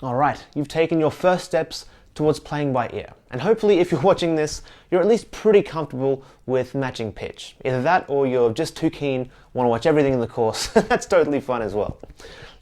Alright, you've taken your first steps towards playing by ear. And hopefully if you're watching this, you're at least pretty comfortable with matching pitch. Either that or you're just too keen, want to watch everything in the course. That's totally fun as well.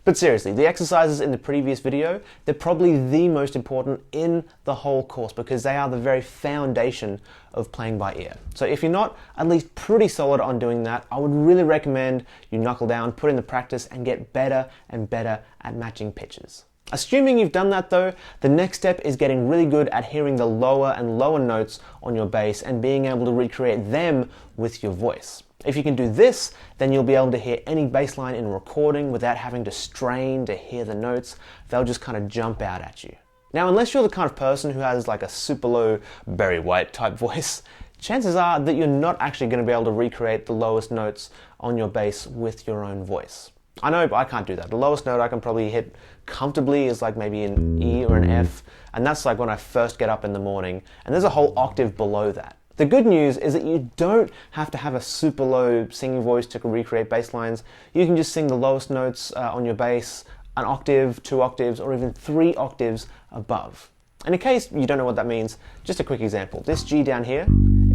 But seriously, the exercises in the previous video, they're probably the most important in the whole course because they are the very foundation of playing by ear. So if you're not at least pretty solid on doing that, I would really recommend you knuckle down, put in the practice and get better and better at matching pitches. Assuming you've done that though, the next step is getting really good at hearing the lower and lower notes on your bass and being able to recreate them with your voice. If you can do this, then you'll be able to hear any bass line in a recording without having to strain to hear the notes. They'll just kind of jump out at you. Now, unless you're the kind of person who has like a super low Barry White type voice, chances are that you're not actually going to be able to recreate the lowest notes on your bass with your own voice. I know, but I can't do that. The lowest note I can probably hit comfortably is like maybe an E or an F, and that's like when I first get up in the morning, and there's a whole octave below that. The good news is that you don't have to have a super low singing voice to recreate bass lines. You can just sing the lowest notes on your bass an octave, 2 octaves, or even 3 octaves above. And in case you don't know what that means, just a quick example. This G down here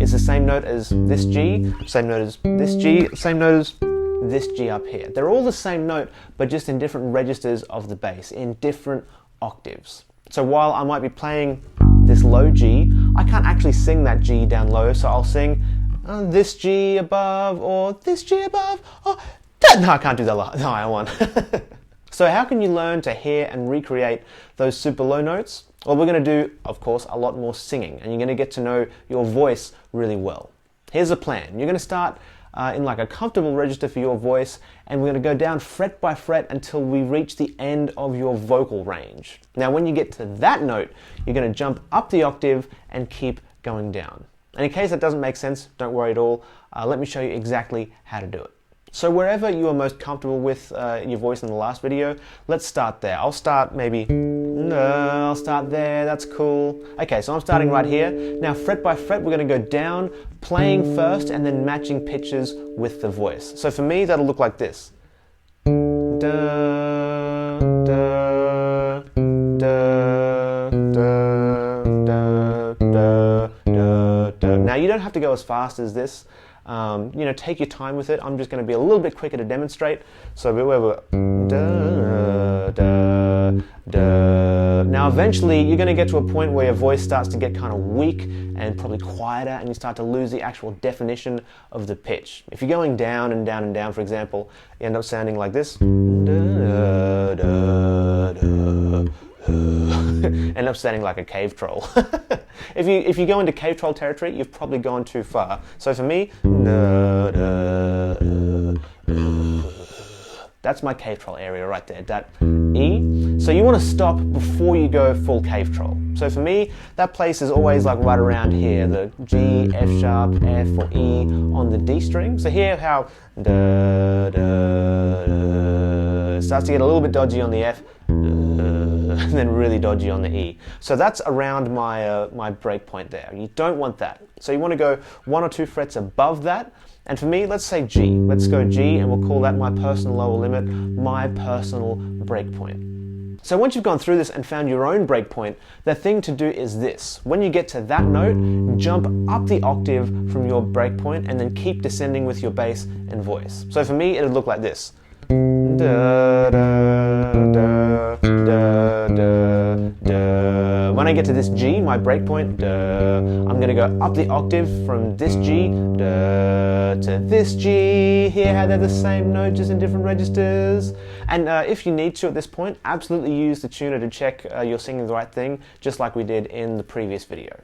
is the same note as this G, same note as this G, same note as this G up here. They're all the same note, but just in different registers of the bass, in different octaves. So while I might be playing this low G, I can't actually sing that G down low, so I'll sing this G above, or this G above, or that. No, I can't do that higher one. So how can you learn to hear and recreate those super low notes? Well, we're going to do, of course, a lot more singing, and you're going to get to know your voice really well. Here's a plan. You're going to start in like a comfortable register for your voice, and we're going to go down fret by fret until we reach the end of your vocal range. Now when you get to that note, you're going to jump up the octave and keep going down. And in case that doesn't make sense, don't worry at all. Let me show you exactly how to do it. So wherever you are most comfortable with your voice in the last video, let's start there. I'll start maybe, no, I'll start there, that's cool. Okay, so I'm starting right here. Now fret by fret, we're going to go down, playing first and then matching pitches with the voice. So for me, that'll look like this. Da, da, da, da, da, da, da, da. Now you don't have to go as fast as this. Take your time with it. I'm just going to be a little bit quicker to demonstrate. So we're da, da, da. Now eventually you're going to get to a point where your voice starts to get kind of weak and probably quieter, and you start to lose the actual definition of the pitch. If you're going down and down and down, for example, you end up sounding like this. Da, da, da. End up sounding like a cave troll. If you go into cave troll territory, you've probably gone too far. So for me, that's my cave troll area right there, that E. So you want to stop before you go full cave troll. So for me, that place is always like right around here, the G, F sharp, F or E on the D string. So hear how da, da, da. It starts to get a little bit dodgy on the F, and then really dodgy on the E. So that's around my break point there. You don't want that. So you want to go 1 or 2 frets above that. And for me, let's say G. Let's go G, and we'll call that my personal lower limit, my personal break point. So once you've gone through this and found your own break point, the thing to do is this. When you get to that note, jump up the octave from your break point and then keep descending with your bass and voice. So for me, it'll look like this. Da, da, da, da, da, da. When I get to this G, my break point, da, I'm going to go up the octave from this G da, to this G. Hear how they're the same note, just in different registers. And if you need to at this point, absolutely use the tuner to check you're singing the right thing, just like we did in the previous video.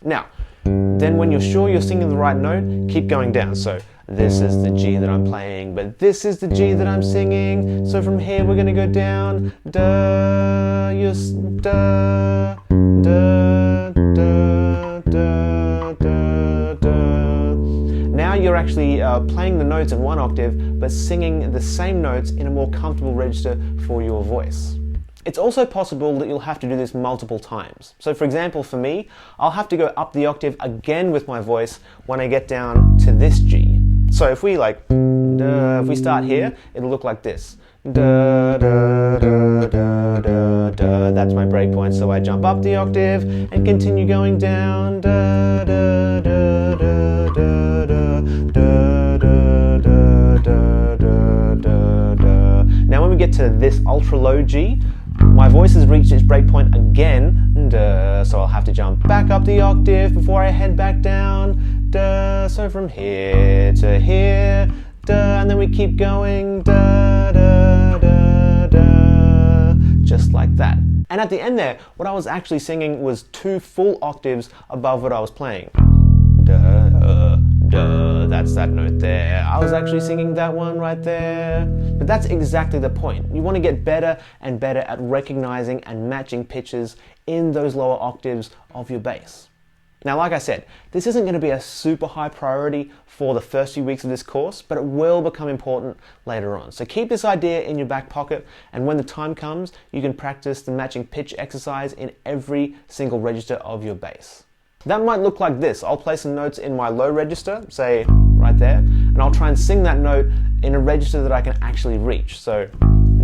Now, then when you're sure you're singing the right note, keep going down. So this is the G that I'm playing, but this is the G that I'm singing. So from here we're going to go down, da, da, da, da, da, da, da. Now you're actually playing the notes in one octave, but singing the same notes in a more comfortable register for your voice. It's also possible that you'll have to do this multiple times. So for example, for me, I'll have to go up the octave again with my voice when I get down to this G. So if we like da, If we start here, it'll look like this. Da, da, da, da, da, da. That's my breakpoint, so I jump up the octave and continue going down. Da, da, da, da, da, da, da, da, da, da, da, da. Now when we get to this ultra low G, my voice has reached its breakpoint again, duh, so I'll have to jump back up the octave before I head back down. Duh, so from here to here, duh, and then we keep going, duh, duh, duh, duh, just like that. And at the end there, what I was actually singing was 2 full octaves above what I was playing. Duh, duh, that's that note there. I was actually singing that one right there. But that's exactly the point. You want to get better and better at recognizing and matching pitches in those lower octaves of your bass. Now, like I said, this isn't going to be a super high priority for the first few weeks of this course, but it will become important later on. So keep this idea in your back pocket, and when the time comes, you can practice the matching pitch exercise in every single register of your bass. That might look like this. I'll play some notes in my low register, say right there, and I'll try and sing that note in a register that I can actually reach. So,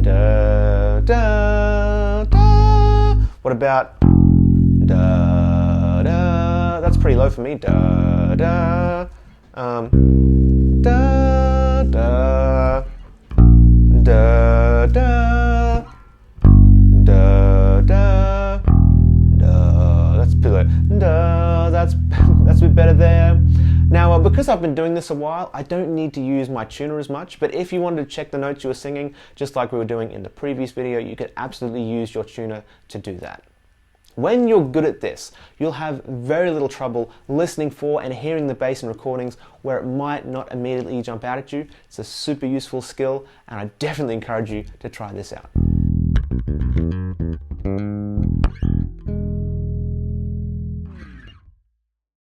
da, da, da. What about da, da? That's pretty low for me. Da, da, da, da, da, da, da, da. That's pretty low. Duh, that's a bit better there. Now, because I've been doing this a while, I don't need to use my tuner as much, but if you wanted to check the notes you were singing, just like we were doing in the previous video, you could absolutely use your tuner to do that. When you're good at this, you'll have very little trouble listening for and hearing the bass in recordings where it might not immediately jump out at you. It's a super useful skill, and I definitely encourage you to try this out.